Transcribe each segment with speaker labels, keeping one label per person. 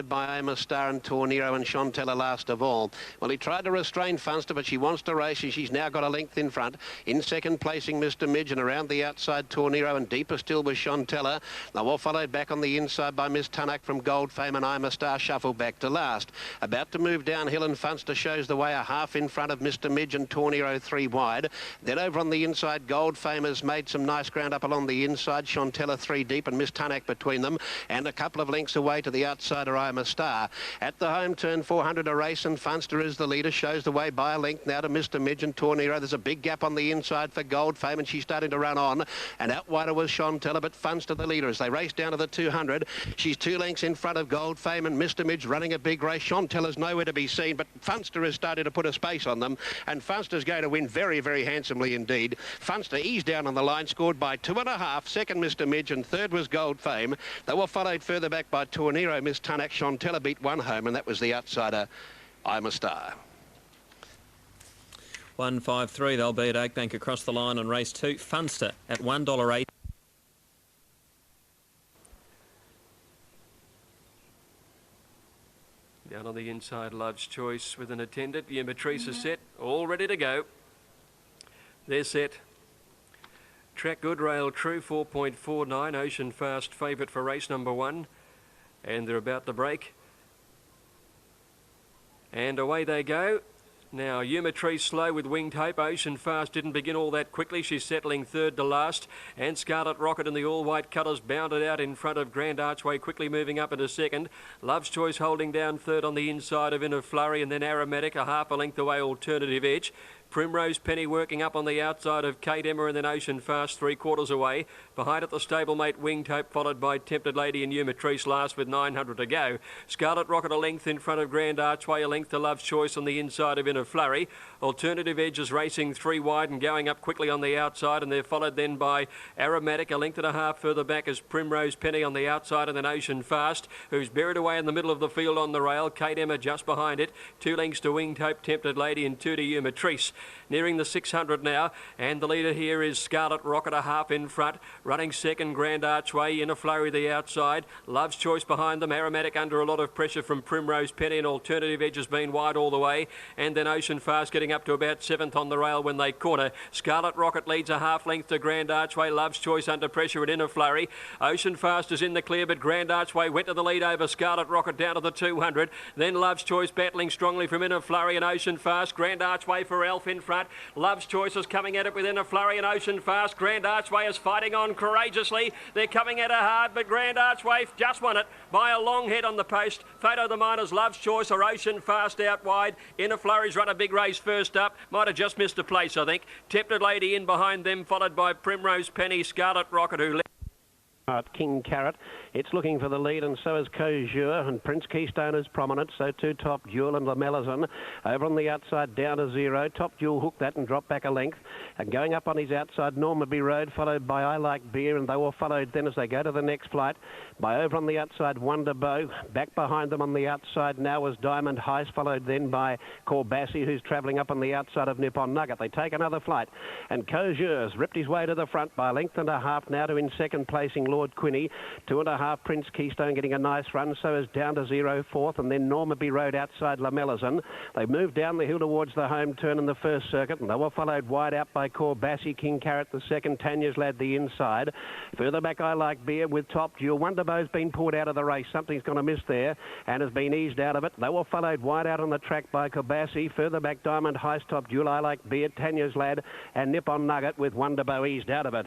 Speaker 1: by Amos Star and Tornero and Chantella last of all. Well, he tried to restrain Funster, but she wants to race, and she's now got a length in front. In second placing, Mr. Midge, and around the outside, Tornero, and deeper still was Chantella. They were followed back on the inside by Miss Tunnock from Gold Fame, and Amos Star shuffled back to last. About to move downhill, and Funster shows the way a half in front of Mr. Midge and Tornero 3 wide. Then over on the inside, Gold Fame has made some nice ground up along the inside. Chantella 3 deep and Miss Tunnock between them, and a couple of lengths away to the outsider, Amos Star. At the home turn, 400 a race, and Funster is the leader, shows the way by a length now to Mr. Midge and Tornero. There's a big gap on the inside for Gold Fame, and she's starting to run on, and out wider was Chantella, but Funster the leader as they race down to the 200. She's 2 lengths in front of Gold Fame, and Mr. Midge running a big race. Chantella's nowhere to be seen, but Funster has started to put a space on them, and Funster's going to win very, very handsomely indeed. Funster eased down on the line, scored by 2.5. Second, Mr. Midge, and third was Gold Fame. They were followed further back by Tornero, Miss Tunnock. Chantella beat one home, and that was the outsider, Amos Star.
Speaker 2: 153, they'll be at Oakbank across the line on race 2. Funster at $1.80.
Speaker 3: Down on the inside, Love's Choice with an attendant. Yematrice is set, all ready to go. They're set. Track Good, Rail True, 4.49. Ocean Fast favourite for race number 1. And they're about to break. And away they go. Now, Yematrice slow with Winged Hope. Ocean Fast didn't begin all that quickly. She's settling third to last. And Scarlet Rocket in the all-white colours bounded out in front of Grand Archway, quickly moving up into second. Love's Choice holding down third on the inside of Inner Flurry, and then Aromatic a half a length away, Alternative Edge. Primrose Penny working up on the outside of Kate Emma, and then Ocean Fast 3/4 away. Behind it, the stablemate Winged Hope, followed by Tempted Lady and Yematrice last with 900 to go. Scarlet Rocket a length in front of Grand Archway, a length to Love's Choice on the inside of Inner Flurry. Alternative Edge is racing 3 wide and going up quickly on the outside, and they're followed then by Aromatic, a length and a half further back as Primrose Penny on the outside, and then Ocean Fast, who's buried away in the middle of the field on the rail. Kate Emma just behind it. 2 lengths to Winged Hope, Tempted Lady, and 2 to Yematrice. Nearing the 600 now, and the leader here is Scarlet Rocket, a half in front. Running second, Grand Archway. Inner Flurry the outside. Love's Choice behind them. Aromatic under a lot of pressure from Primrose Penny, and Alternative Edge has been wide all the way. And then Ocean Fast getting up to about 7th on the rail when they corner. Scarlet Rocket leads a half length to Grand Archway. Love's Choice under pressure at Inner Flurry. Ocean Fast is in the clear, but Grand Archway went to the lead over Scarlet Rocket down to the 200. Then Love's Choice battling strongly from Inner Flurry and Ocean Fast. Grand Archway for Elf in front. Love's Choice is coming at it with Inner Flurry and Ocean Fast. Grand Archway is fighting on courageously. They're coming at her hard, but Grand Archway just won it by a long head on the post. Photo the Miners, Love's Choice or Ocean Fast out wide. Inner Flurry's run a big race first up. Might have just missed a place, I think. Tempted Lady in behind them, followed by Primrose Penny, Scarlet Rocket, who led.
Speaker 1: King Carrot, it's looking for the lead, and so is Cojure, and Prince Keystone is prominent, so too Top Jewel and Lamelazin. Over on the outside, down to 0. Top Jewel hooked that and dropped back a length. And going up on his outside, Normanby Road, followed by I Like Beer, and they were followed then as they go to the next flight by over on the outside, Wonder Bow. Back behind them on the outside now was Diamond Heist, followed then by Corbassi, who's travelling up on the outside of Nippon Nugget. They take another flight, and Cojure's ripped his way to the front by a length and a half now to in second placing Lord Quinny. 2.5 Prince Keystone getting a nice run, so is down to 0 fourth, and then Normanby Road outside Lamelazin. They moved down the hill towards the home turn in the first circuit, and they were followed wide out by Corbassi, King Carrot the second, Tanya's Lad the inside. Further back, I Like Beer with Top Jewel. Wonderbow's been pulled out of the race. Something's going to miss there and has been eased out of it. They were followed wide out on the track by Corbassi. Further back, Diamond Heist, Top Jewel, I Like Beer, Tanya's Lad and Nippon Nugget with Wonderbow eased out of it.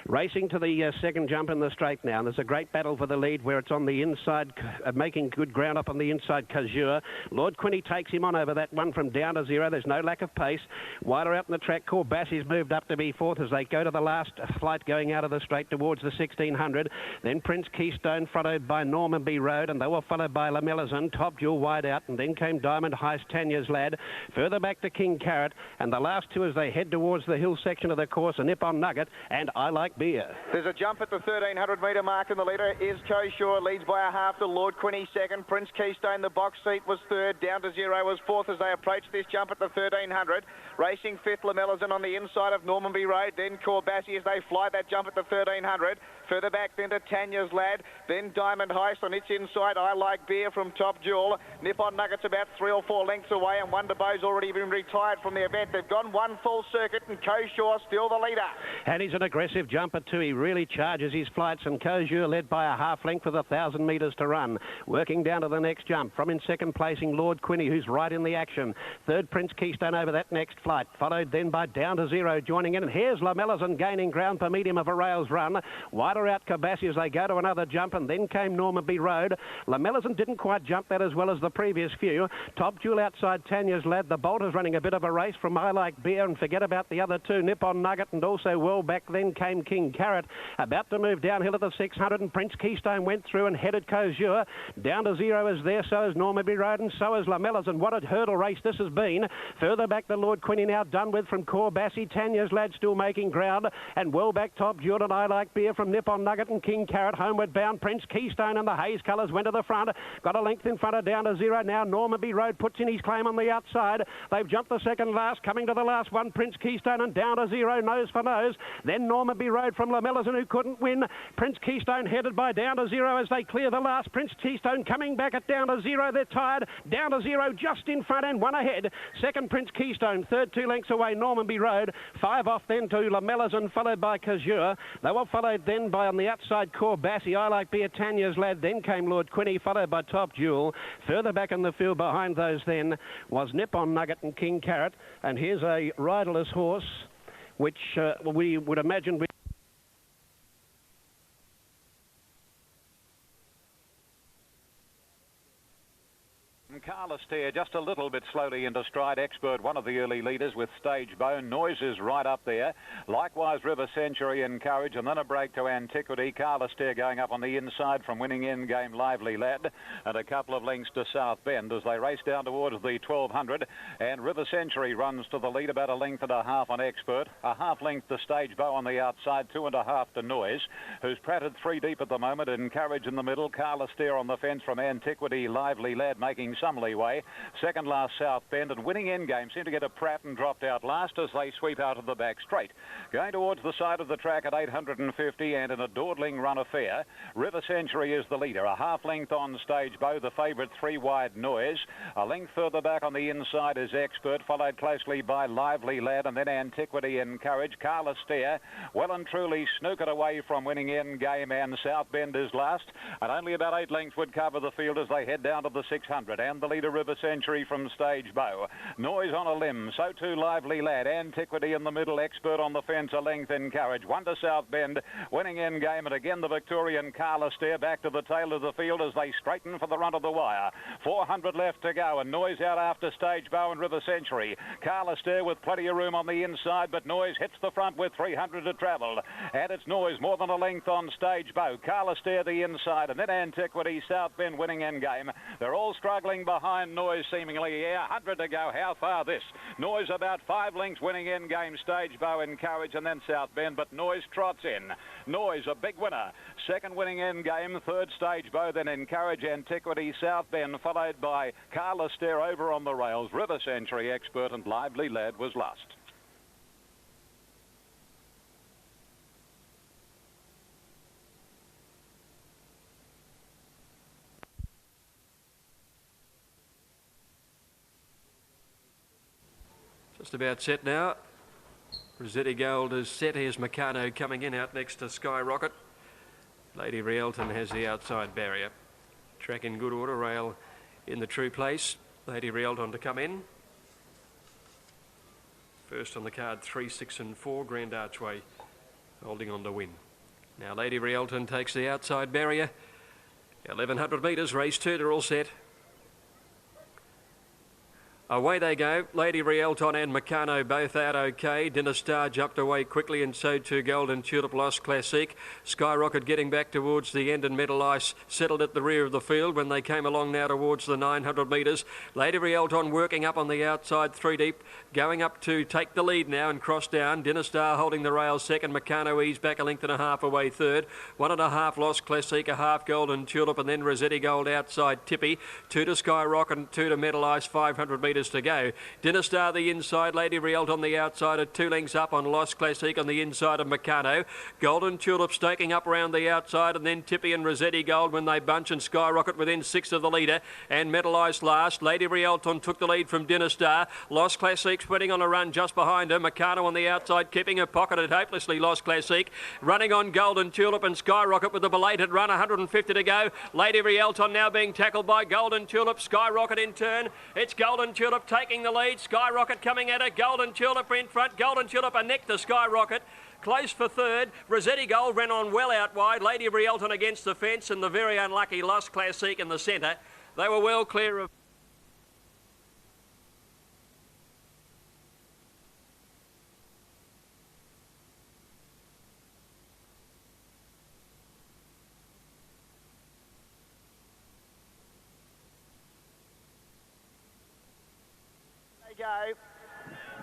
Speaker 1: Racing to the second jump in the straight now. And there's a great battle for the lead where it's on the inside, making good ground up on the inside, Cojure. Lord Quinny takes him on over that one from down to 0. There's no lack of pace. Wider out in the track, Corbassi's moved up to be fourth as they go to the last flight going out of the straight towards the 1600. Then Prince Keystone followed by Normanby Road, and they were followed by Lamelazin. Top Jewel wide out, and then came Diamond Heist, Tanya's Lad. Further back to King Carrot, and the last two as they head towards the hill section of the course, a Nippon Nugget and I Like Beer.
Speaker 4: There's a jump at the 1,300 metre mark, and the leader is Kosure, leads by a half to Lord Quinny second. Prince Keystone, the box seat, was third. Down to Zero was fourth as they approached this jump at the 1,300. Racing fifth, Lamelazin on the inside of Normanby Road. Then Corbassi as they fly that jump at the 1,300. Further back then to Tanya's Lad. Then Diamond Heist on its inside. I Like Beer from Top Jewel. Nippon Nuggets about 3 or 4 lengths away, and Wonder Bow's already been retired from the event. They've gone one full circuit, and Kosure still the leader.
Speaker 1: And he's an aggressive jumper too. He really charges his flights, and Kosure led by a half length with 1,000 metres to run. Working down to the next jump. From in second placing, Lord Quinny, who's right in the action. Third, Prince Keystone over that next flight. Followed then by Down to Zero joining in. And here's Lamelazin gaining ground per medium of a rails run. Wider out Corbassi as they go to another jump, and then came Normanby Road. Lamelazin didn't quite jump that as well as the previous few. Top Jewel outside Tanya's Lad. The Bolter's running a bit of a race from I Like Beer, and forget about the other two, Nippon Nugget and also well back then came King Carrot. About to move downhill at the 600, and Prince Keystone went through and headed Kosure. Down to Zero is there, so is Normanby Road, and so is Lamelazin. What a hurdle race this has been. Further back, the Lord Quinny now done with from Corbassi. Tanya's Lad still making ground, and well back Top Jewel and I Like Beer from Nippon Nugget and King Carrot. Homeward bound, Prince Keystone and the Haze colours went to the front. Got a length in front of Down to Zero. Now Normanby Road puts in his claim on the outside. They've jumped the second last, coming to the last one. Prince Keystone and Down to Zero, nose for nose. Then Normanby Road from Lamelazin, who couldn't win. Prince Keystone headed by Down to Zero as they clear the last. Prince Keystone coming back at Down to Zero. They're tired. Down to Zero just in front and one ahead. Second, Prince Keystone. Third, 2 lengths away, Normanby Road. 5 off then to Lamelazin, followed by Kosure. They were followed then by on the outside Corbassi. I Like Beer, Tanya's Lad. Then came Lord Quinny, followed by Top Jewel. Further back in the field behind those then was Nippon Nugget and King Carrot. And here's a riderless horse, which we would imagine...
Speaker 5: Carlos Steer just a little bit slowly into stride. Expert, one of the early leaders with Stage Bone. Noise is right up there. Likewise, River Century and Courage, and then a break to Antiquity. Carlos Steer going up on the inside from Winning In Game Lively Lad, and a couple of lengths to South Bend as they race down towards the 1,200. And River Century runs to the lead, about a length and a half on Expert. A half length to Stage Bow on the outside, 2.5 to Noise, who's pratted 3 deep at the moment. And Courage in the middle. Carlos Steer on the fence from Antiquity, Lively Lad making some leeway. Second last South Bend, and Winning In Game seemed to get a Pratt and dropped out last as they sweep out of the back straight. Going towards the side of the track at 850 and in a dawdling run affair. River Century is the leader. A half length on Stage Bow, the favourite 3 wide Noise. A length further back on the inside is Expert, followed closely by Lively Lad, and then Antiquity and Courage. Carlos Steer well and truly snookered away from Winning In Game, and South Bend is last, and only about 8 lengths would cover the field as they head down to the 600. And the leader River Century from Stage Bow. Noise on a limb, so too Lively Lad. Antiquity in the middle, Expert on the fence, a length in Courage. 1 to South Bend, Winning In Game, and again the Victorian Carlos Steer back to the tail of the field as they straighten for the run of the wire. 400 left to go, and Noise out after Stage Bow and River Century. Carlos Steer with plenty of room on the inside, but Noise hits the front with 300 to travel. And it's Noise more than a length on Stage Bow. Carlos Steer the inside, and then Antiquity, South Bend, Winning In Game. They're all struggling behind Noise seemingly. Yeah, 100 to go. How far this? Noise about 5 lengths, Winning In Game, Stage Bow and Courage, and then South Bend, but Noise trots in. Noise a big winner. Second, Winning In Game. Third, Stage Bow, then Encourage, Antiquity, South Bend, followed by Carlos Steer over on the rails. River Century, Expert and Lively Lad was last.
Speaker 3: Just about set now. Rossetti Gold is set. Here's Meccano coming in out next to Skyrocket. Lady Rielton has the outside barrier. Track in good order, rail in the true place. Lady Rielton to come in. First on the card, 3, 6 and 4. Grand Archway holding on to win. Now Lady Rielton takes the outside barrier. 1,100 metres, race 2, they're all set. Away they go. Lady Rielton and Meccano both out okay. Dinner Star jumped away quickly, and so too Golden Tulip Lost Classique. Skyrocket getting back towards the end, and Metal Ice settled at the rear of the field when they came along now towards the 900 metres. Lady Rielton working up on the outside, 3 deep, going up to take the lead now and cross down. Dinner Star holding the rails second. Meccano eased back a length and a half away third. 1.5 Lost Classique, a half Golden Tulip, and then Rossetti Gold outside Tippy. 2 to Skyrocket and 2 to Metal Ice, 500 metres to go. Dinner Star the inside, Lady Rielt on the outside at 2 lengths up on Lost Classique on the inside of Meccano. Golden Tulip staking up around the outside, and then Tippy and Rossetti Gold when they bunch, and Skyrocket within 6 of the leader, and Metal Ice last. Lady Rielton took the lead from Dinner Star. Lost Classique spreading on a run just behind her. Meccano on the outside keeping her pocketed hopelessly. Lost Classique running on Golden Tulip, and Skyrocket with a belated run, 150 to go. Lady Rielton now being tackled by Golden Tulip. Skyrocket in turn. It's Golden Tulip taking the lead. Skyrocket coming at her. Golden Tulip in front. Golden Tulip a neck to Skyrocket. Close for third. Rossetti Gold ran on well out wide. Lady Rielton against the fence, and the very unlucky Lost Classique in the centre. They were well clear of...
Speaker 4: Go.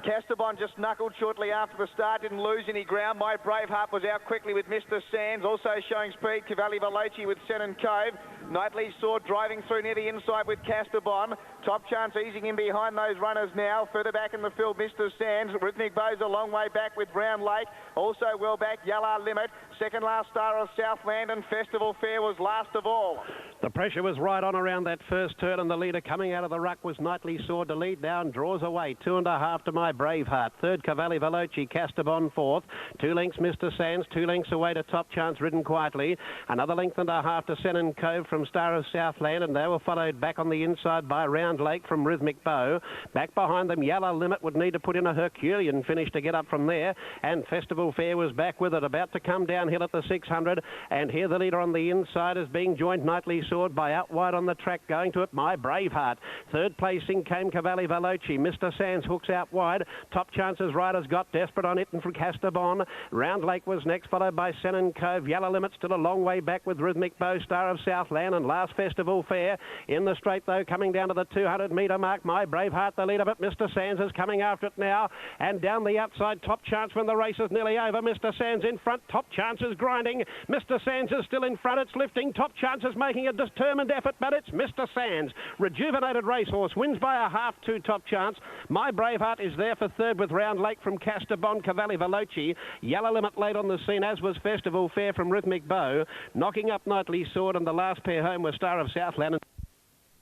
Speaker 4: Casterbon just knuckled shortly after the start, didn't lose any ground. My Braveheart was out quickly with Mr. Sands, also showing speed. Cavalli Veloci with Senan Cove. Knightley Sword driving through near the inside with Casterbon. Top Chance easing in behind those runners now. Further back in the field, Mr. Sands. Rhythmic Bow's a long way back with Brown Lake. Also well back, Yellow Limit. Second last Star of Southland, and Festival Fair was last of all.
Speaker 1: The pressure was right on around that first turn, and the leader coming out of the ruck was Knightley Sword to lead now and draws away. 2.5 to My Braveheart. Third, Cavalli Veloci. Casterbon fourth. 2 lengths, Mr. Sands. 2 lengths away to Top Chance, ridden quietly. Another length and a half to Senan Cove from Star of Southland, and they were followed back on the inside by Round Lake from Rhythmic Bow. Back behind them, Yellow Limit would need to put in a Herculean finish to get up from there, and Festival Fair was back with it, about to come downhill at the 600, and here the leader on the inside is being joined Knightley Sword by out wide on the track, going to it My Braveheart. Third placing came Cavalli Veloci. Mr. Sands hooks out wide. Top Chance's riders got desperate on it, and from Casterbon. Round Lake was next, followed by Senan Cove. Yellow Limit still a long way back with Rhythmic Bow, Star of Southland, and last Festival Fair. In the straight, though, coming down to the 200-metre mark, My Braveheart the leader, but Mr. Sands is coming after it now. And down the outside, Top Chance when the race is nearly over. Mr. Sands in front. Top Chance is grinding. Mr. Sands is still in front. It's lifting. Top Chance is making a determined effort, but it's Mr. Sands. Rejuvenated racehorse wins by a half to Top Chance. My Braveheart is there for third with Round Lake from Casterbon, Cavalli Veloci. Yellow Limit late on the scene, as was Festival Fair from Rhythmic Bow. Knocking up Knightley Sword, and the last pair home was Star of Southland.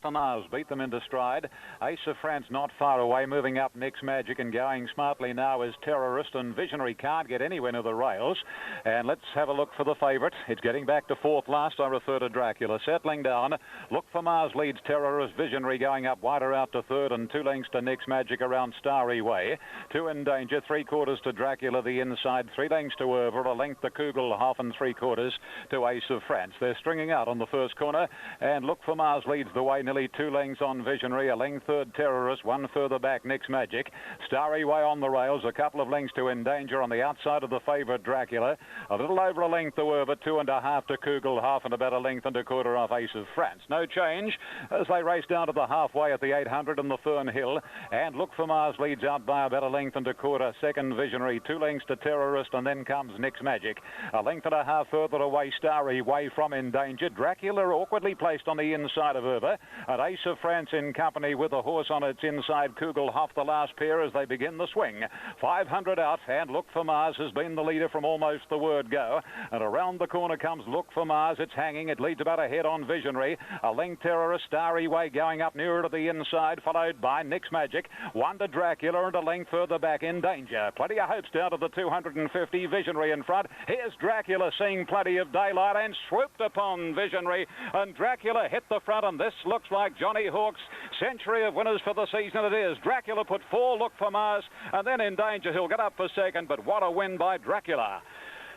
Speaker 5: Fernhill beat them into stride. Ace of France not far away, moving up Nick's Magic, and going smartly now is Terrorist, and Visionary can't get anywhere near the rails. And let's have a look for the favourite. It's getting back to fourth last, I refer to Dracula. Settling down, Look for Mars leads Terrorist. Visionary going up wider out to third, and 2 lengths to Nick's Magic around Starry Way. 2 in danger, 3/4 to Dracula the inside, 3 lengths to Irver, a length to Kugel, 1/2 3/4 to Ace of France. They're stringing out on the first corner, and Look for Mars leads the way, nearly 2 lengths on Visionary, a length third Terrorist, 1 further back Nick's Magic. Starry Way on the rails, a couple of lengths to In Danger on the outside of the favourite Dracula, a little over a length to Irver, 2.5 to Kugel, 1/2 and about a length and a quarter off Ace of France. No change as they race down to the halfway at the 800 and the Fernhill, and Look for Mars leads out by about a length and a quarter. Second Visionary, 2 lengths to Terrorist, and then comes Nick's Magic, a length and a half further away Starry Way from In Danger. Dracula awkwardly placed on the inside of Irver, and Ace of France in company with a horse on its inside, Kugel, half the last pair as they begin the swing. 500 out, and Look for Mars has been the leader from almost the word go, and around the corner comes Look for Mars. It's hanging, it leads about a head on Visionary, a length Terrorist, Starry Way going up nearer to the inside, followed by Nick's Magic, 1 to Dracula, and a length further back In Danger. Plenty of hopes down to the 250, Visionary in front. Here's Dracula seeing plenty of daylight and swooped upon Visionary, and Dracula hit the front, and this looks like Johnny Hawk's century of winners for the season. It is. Dracula put 4, Look for Mars, and then In Danger. He'll get up for second, but what a win by Dracula.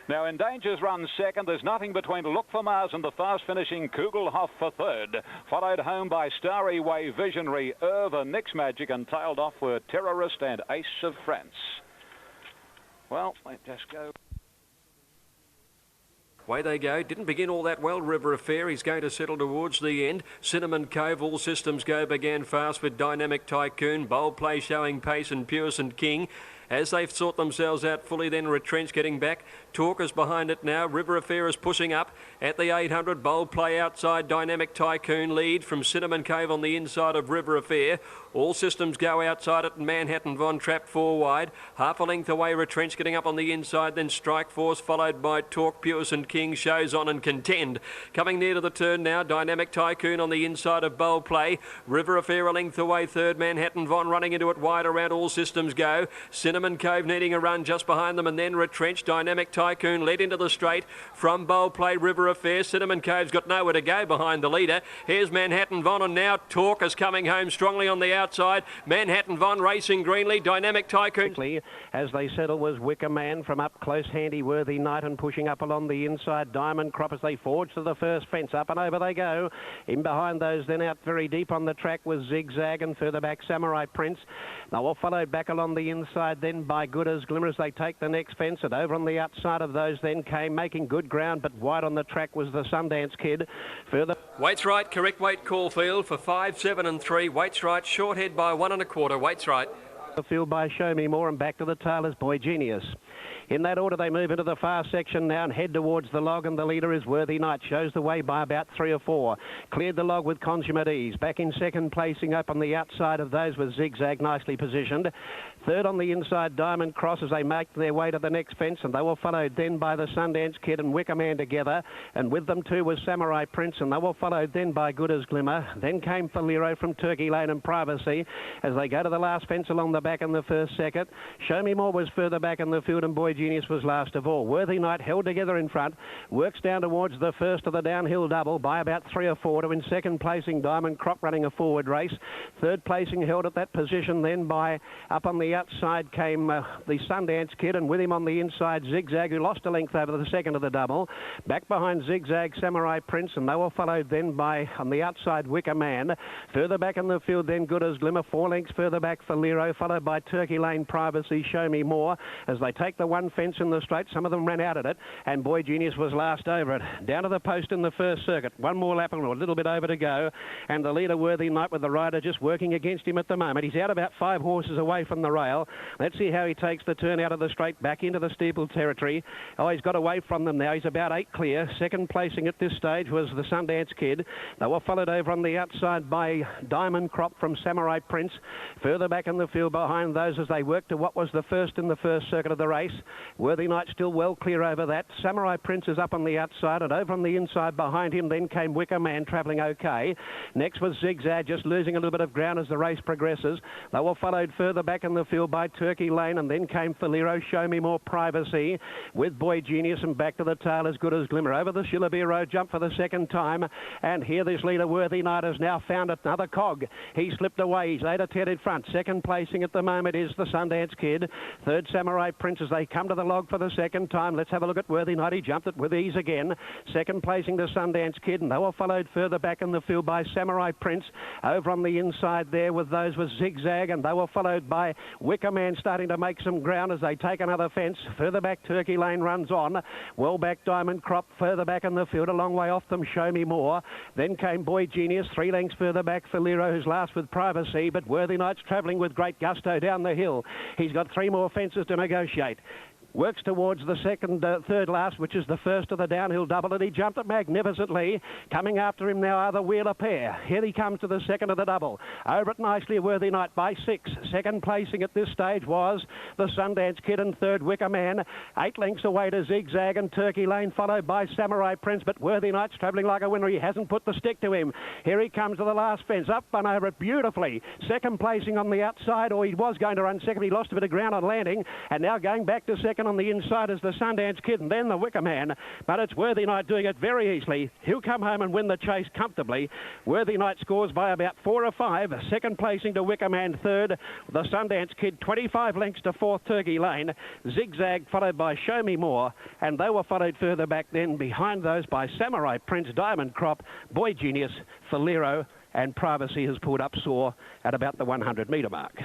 Speaker 5: Now, in Danger's run second, there's nothing between Look for Mars and the fast-finishing Kugelhoff for third. Followed home by Starry Way, Visionary, the Nix Magic, and tailed off were Terrorist and Ace of France. Well, let's just go.
Speaker 3: Away they go. Didn't begin all that well, River Affair. He's going to settle towards the end. Cinnamon Cove, all systems go, began fast with Dynamic Tycoon. Bold Play showing pace and Puissant King. As they've sought themselves out fully, then retrenched, getting back. Talkers behind it now. River Affair is pushing up at the 800. Bold Play outside. Dynamic Tycoon lead from Cinnamon Cove on the inside of River Affair. All systems go outside it. Manhattan Von trapped 4 wide. Half a length away, retrenched, getting up on the inside. Then Strike Force followed by Talk, Puissant King shows on and contend. Coming near to the turn now. Dynamic Tycoon on the inside of Bold Play. River Affair a length away third. Manhattan Von running into it wide around. All systems go. Cinnamon Cove needing a run just behind them and then retrenched. Dynamic Tycoon led into the straight from Bold Play. River Affair. Cinnamon Cove's got nowhere to go behind the leader. Here's Manhattan Von, and now Talk is coming home strongly on the outside. Manhattan Von racing greenly. Dynamic Tycoon.
Speaker 1: As they settle was Wicker Man from up close, Handy Worthy Knight, and pushing up along the inside Diamond Crop as they forge to the first fence. Up and over they go. In behind those, then out very deep on the track was Zigzag, and further back Samurai Prince. Now all followed back along the inside then by Good as Glimmer as they take the next fence, and over on the outside of those then came making good ground, but wide on the track was the Sundance Kid. Further
Speaker 3: Waits right, correct weight Caulfield for 5, 7 and 3. Waits right, short head by 1 1/4. Waits right.
Speaker 1: The field by Show Me More, and back to the tail is Boy Genius. In that order, they move into the far section now and head towards the log, and the leader is Worthy Knight. Shows the way by about 3 or 4. Cleared the log with consummate ease. Back in second, placing up on the outside of those was Zigzag, nicely positioned. Third on the inside, Diamond Cross as they make their way to the next fence, and they were followed then by the Sundance Kid and Wicker Man together, and with them too was Samurai Prince, and they were followed then by Good as Glimmer. Then came Falero from Turkey Lane and Privacy as they go to the last fence along the back in the first second. Show Me More was further back in the field, and Boy Genius was last of all. Worthy Knight held together in front, works down towards the first of the downhill double by about 3 or 4 to in second placing Diamond Crop running a forward race. Third placing held at that position then by up on the outside came the Sundance Kid, and with him on the inside Zigzag, who lost a length over the second of the double. Back behind Zigzag, Samurai Prince, and they were followed then by on the outside Wicker Man. Further back in the field then Good as Glimmer, 4 lengths further back Falero, followed by Turkey Lane Privacy, Show Me More as they take the one fence in the straight. Some of them ran out at it, and Boy Genius was last over it. Down to the post in the first circuit. One more lap and a little bit over to go, and the leader Worthy Knight with the rider just working against him at the moment. He's out about 5 horses away from the rail. Let's see how he takes the turn out of the straight back into the steeple territory. Oh, he's got away from them now. He's about 8 clear. Second placing at this stage was the Sundance Kid. They were followed over on the outside by Diamond Crop from Samurai Prince. Further back in the field behind those as they worked to what was the first in the first circuit of the race. Worthy Knight still well clear over that. Samurai Prince is up on the outside, and over on the inside behind him then came Wicker Man travelling okay. Next was Zigzag, just losing a little bit of ground as the race progresses. They were followed further back in the field by Turkey Lane, and then came Falero, Show Me More Privacy with Boy Genius, and back to the tail as Good as Glimmer. Over the Shillabeer Road jump for the second time, and here this leader Worthy Knight has now found another cog. He slipped away. He's 8 or 10 in front. Second placing at the moment is the Sundance Kid. Third Samurai Prince as they come to the log for the second time. Let's have a look at Worthy Knight. He jumped it with ease again. Second placing the Sundance Kid, and they were followed further back in the field by Samurai Prince. Over on the inside there with those was Zigzag, and they were followed by Wicker Man starting to make some ground as they take another fence. Further back Turkey Lane runs on. Well back Diamond Crop further back in the field. A long way off them Show Me More. Then came Boy Genius 3 lengths further back Falero, who's last with Privacy, but Worthy Knight's travelling with great gusto down the hill. He's got 3 more fences to negotiate. Works towards the third last, which is the first of the downhill double, and he jumped it magnificently. Coming after him now are the Wheeler pair. Here he comes to the second of the double. Over it nicely, Worthy Knight by 6. Second placing at this stage was the Sundance Kid, and third Wicker Man. 8 lengths away to Zigzag and Turkey Lane, followed by Samurai Prince, but Worthy Knight's travelling like a winner. He hasn't put the stick to him. Here he comes to the last fence, up and over it beautifully. Second placing on the outside, or he was going to run second. He lost a bit of ground on landing, and now going back to second Then on the inside is the Sundance Kid and then the Wicker Man. But it's Worthy Knight doing it very easily. He'll come home and win the chase comfortably. Worthy Knight scores by about 4 or 5. Second placing to Wicker Man, third. The Sundance Kid 25 lengths to fourth, Turkey Lane. Zigzag followed by Show Me More. And they were followed further back then behind those by Samurai Prince, Diamond Crop, Boy Genius, Falero, and Privacy has pulled up sore at about the 100 metre mark.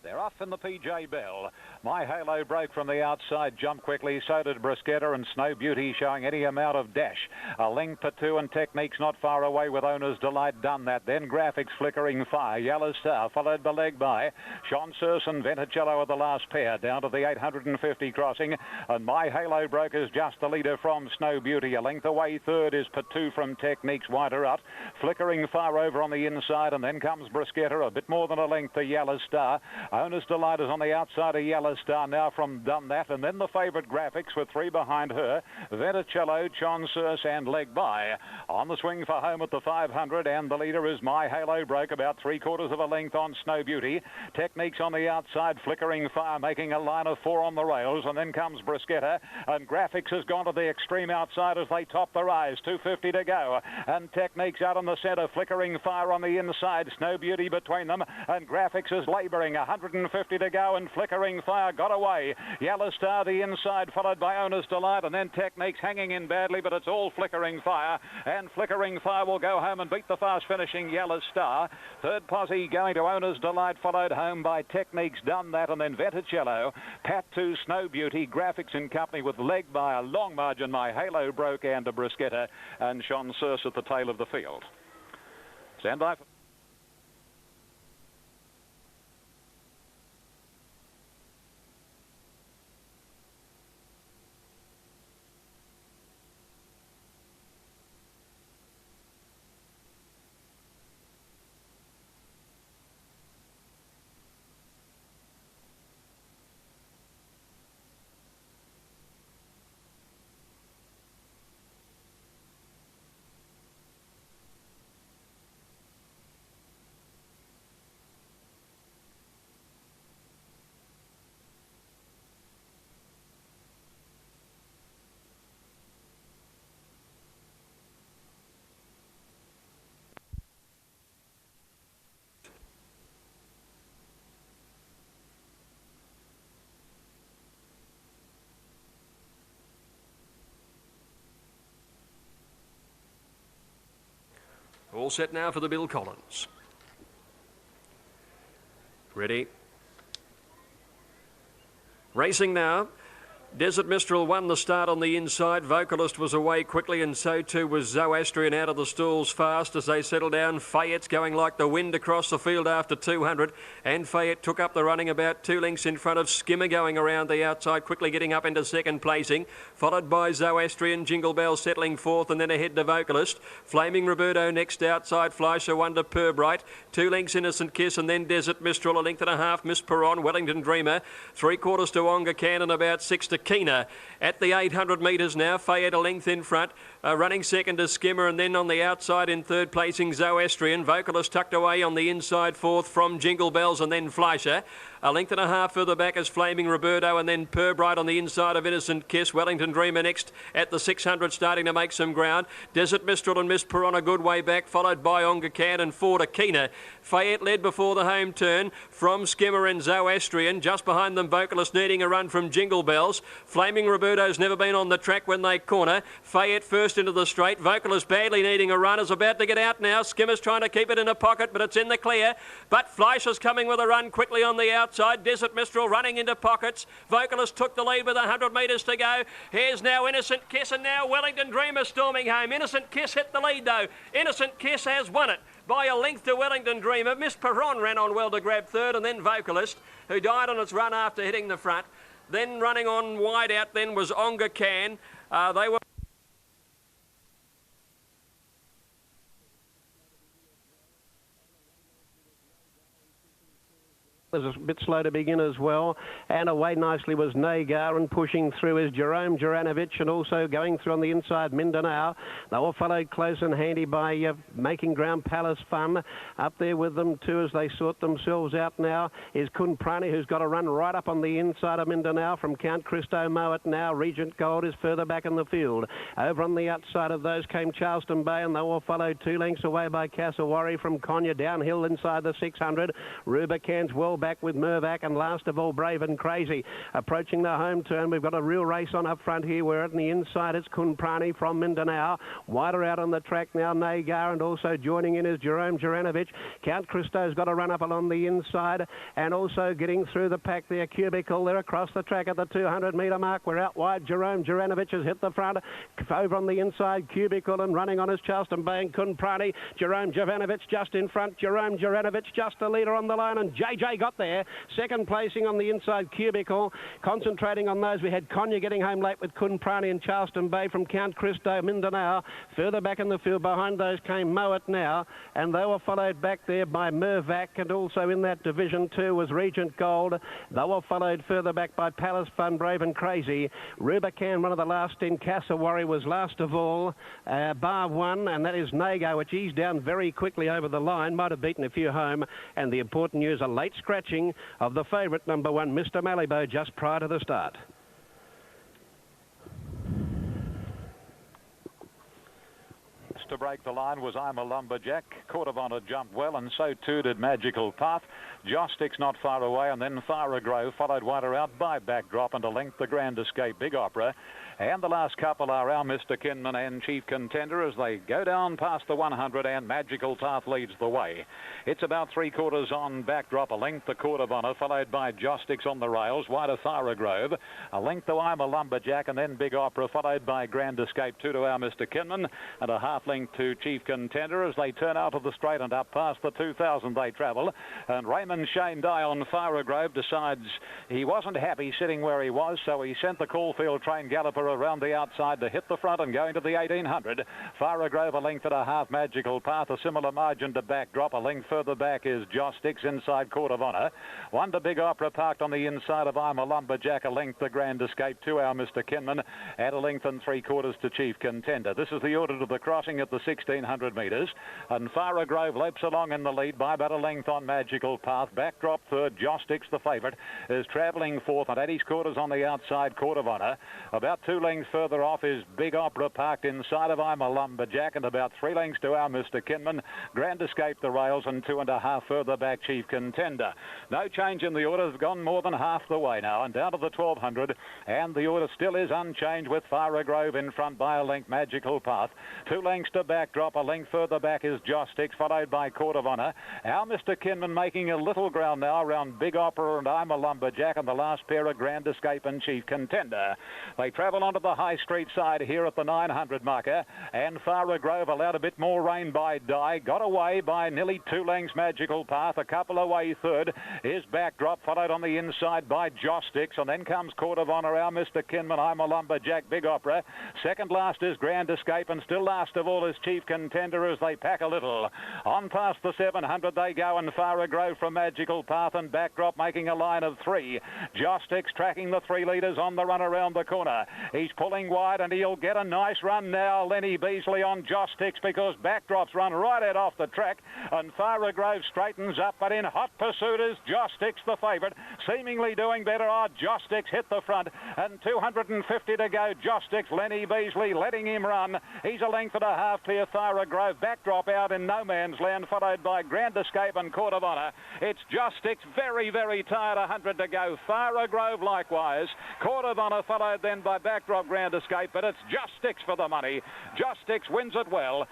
Speaker 5: They're off in the PJ Bell. My Halo broke from the outside, jumped quickly, so did Bruschetta and Snow Beauty, showing any amount of dash. A length to two and Technique's not far away with Owner's Delight done that. Then Graphics Flickering Fire, Yellow Star, followed by Leg By. Sean Circe and Venticello are the last pair, down to the 850 crossing. And My Halo broke is just the leader from Snow Beauty. A length away, third is Patu from Technique's wider up. Flickering Fire over on the inside, and then comes Bruschetta, a bit more than a length to Yellow Star. Owner's Delight is on the outside of Yellow Star now from Done That, and then the favourite Graphics with three behind her, Venticello, Sean Circe and Leg By. On the swing for home at the 500, and the leader is My Halo broke about 3/4 of a length on Snow Beauty. Technique's on the outside, Flickering Fire making a line of 4 on the rails, and then comes Bruschetta, and Graphics has gone to the extreme outside as they top the rise, 250 to go, and Technique's out on the centre, Flickering Fire on the inside, Snow Beauty between them, and Graphics is labouring, 150 to go, and Flickering Fire got away. Yellow Star the inside, followed by Owner's Delight, and then Technique's hanging in badly, but it's all Flickering Fire, and Flickering Fire will go home and beat the fast finishing Yellow Star. Third posse going to Owner's Delight, followed home by Technique's Done That, and then Venticello, Pat 2, Snow Beauty, Graphics in company with Leg By a long margin. My Halo broke, and a Bruschetta, and Sean Circe at the tail of the field. Stand by.
Speaker 3: All set now for the Bill Collins. Ready. Racing now. Desert Mistral won the start on the inside. Vocalist was away quickly, and so too was Zoroastrian out of the stalls fast as they settle down. Fayette's going like the wind across the field after 200, and Fayette took up the running about 2 lengths in front of Skimmer going around the outside, quickly getting up into second placing, followed by Zoroastrian, Jingle Bell settling fourth, and then ahead to Vocalist. Flaming Roberto next outside, Fleischer 1 to Purbright, 2 lengths Innocent Kiss, and then Desert Mistral, 1.5 lengths Miss Perron, Wellington Dreamer, 3/4 to Onga Can, and about 6 to Keener. At the 800 metres now, Fayette a length in front, running second to Skimmer, and then on the outside in third placing Zoroastrian. Vocalist tucked away on the inside fourth from Jingle Bells, and then Fleischer. 1.5 lengths further back is Flaming Roberto, and then Purbright on the inside of Innocent Kiss. Wellington Dreamer next at the 600, starting to make some ground. Desert Mistral and Miss Perron a good way back, followed by Onga Can and 4 to Keener. Fayette led before the home turn from Skimmer and Zoroastrian. Just behind them, Vocalist needing a run from Jingle Bells. Flaming Roberto's never been on the track when they corner. Fayette first into the straight. Vocalist badly needing a run, is about to get out now. Skimmer's trying to keep it in a pocket, but it's in the clear. But Fleischer's coming with a run quickly on the outside. Desert Mistral running into pockets. Vocalist took the lead with 100 metres to go. Here's now Innocent Kiss, and now Wellington Dreamer storming home. Innocent Kiss hit the lead though. Innocent Kiss has won it by a length to Wellington Dreamer. Miss Perron ran on well to grab third, and then Vocalist, who died on its run after hitting the front. Then running on wide out then was Onga Can. They were
Speaker 1: was a bit slow to begin as well. And away nicely was Nagar, and pushing through is Jerome Juranovic, and also going through on the inside Mindanao. They were followed close and handy by Making Ground Palace Fun. Up there with them too as they sort themselves out now is Kun Prani, who's got a run right up on the inside of Mindanao from Count Christo Mowat now. Regent Gold is further back in the field. Over on the outside of those came Charleston Bay, and they were followed 2 lengths away by Cassowary from Konya downhill inside the 600. Rubican's well back with Mervac, and last of all Brave and Crazy. Approaching the home turn, we've got a real race on up front here, where on the inside it's Kun Prani from Mindanao. Wider out on the track now Nagar, and also joining in is Jerome Juranovic. Count Christo's got a run up along the inside, and also getting through the pack there, Cubicle. They're across the track at the 200 metre mark. We're out wide. Jerome Juranovic has hit the front. Over on the inside, Cubicle, and running on is Charleston Bay and Kun Prani. Jerome Juranovic just in front. Jerome Juranovic just a leader on the line, and JJ got there. Second placing on the inside, Cubicle. Concentrating on those, we had Konya getting home late with Kun Prani and Charleston Bay from Count Christo Mindanao. Further back in the field behind those came Mowat now, and they were followed back there by Mervac, and also in that division too was Regent Gold. They were followed further back by Palace Fun, Brave and Crazy. Rubican, one of the last in. Cassowary was last of all, bar one, and that is Nago, which eased down very quickly over the line. Might have beaten a few home. And the important news, a late scratching of the favourite, number 1, Mr. Malibu, just prior to the start.
Speaker 5: To break the line was I'm a Lumberjack. Court of Honour jumped well, and so too did Magical Path. Josh Sticks not far away, and then Fara Grove followed wider out by Backdrop, and a length the Grand Escape Big Opera. And the last couple are our Mr. Kinman and Chief Contender as they go down past the 100, and Magical Path leads the way. It's about 3/4 on Backdrop, a length the Court of Honour, followed by Josh Sticks on the rails, wider Fara Grove. A length to I'm a Lumberjack, and then Big Opera, followed by Grand Escape 2 to our Mr. Kinman, and a half length to Chief Contender as they turn out of the straight and up past the 2,000 they travel. And Raymond Shane Dye on Fara Grove decides he wasn't happy sitting where he was, so he sent the Caulfield train galloper around the outside to hit the front and go into the 1800. Fara Grove a length and a half. Magical Path a similar margin to Backdrop. A length further back is Josh Sticks inside Court of Honour. One to Big Opera parked on the inside of I'm a Lumberjack. A length the Grand Escape to our Mr. Kinman, at a length and 3/4 to Chief Contender. This is the order to the crossing at the 1600 metres, and Fara Grove leaps along in the lead by about a length on Magical Path. Backdrop third. Josh Sticks, the favourite, is travelling fourth, and at his quarters on the outside Court of Honour. About 2 lengths further off is Big Opera parked inside of I'm a Lumberjack, and about 3 lengths to our Mr. Kinman. Grand Escape the rails, and 2.5 further back Chief Contender. No change in the order. They've gone more than half the way now, and down to the 1200, and the order still is unchanged with Fara Grove in front by a length. Magical Path 2 lengths to Backdrop. A length further back is Josh Sticks, followed by Court of Honour. Our Mr. Kinman making a little ground now around Big Opera and I'm a Lumberjack, and the last pair of Grand Escape and Chief Contender. They travel onto the High Street side here at the 900 marker, and Fara Grove allowed a bit more rain by Dye. Got away by nearly 2 lengths Magical Path. A couple away third is Backdrop, followed on the inside by Josh Sticks, and then comes Court of Honour, our Mr. Kinman, I'm a Lumberjack, Big Opera. Second last is Grand Escape, and still last of all is Chief Contender as they pack a little. On past the 700 they go, and Fara Grove from Magical Path, and Backdrop making a line of 3. Josh Sticks tracking the 3 leaders on the run around the corner. He's pulling wide, and he'll get a nice run now. Lenny Beasley on Josh Sticks, because Backdrop's run right out off the track, and Fara Grove straightens up, but in hot pursuit is Josh Sticks, the favourite, seemingly doing better. Josh Sticks hit the front, and 250 to go. Josh Sticks, Lenny Beasley letting him run. He's a length and a half clear. Fara Grove. Backdrop out in no man's land, followed by Grand Escape and Court of Honour. It's Josh Sticks, very, very tired, 100 to go. Fara Grove likewise. Court of Honour followed then by Backdrop, Grand Escape, but it's Josh Sticks for the money. Josh Sticks wins it well.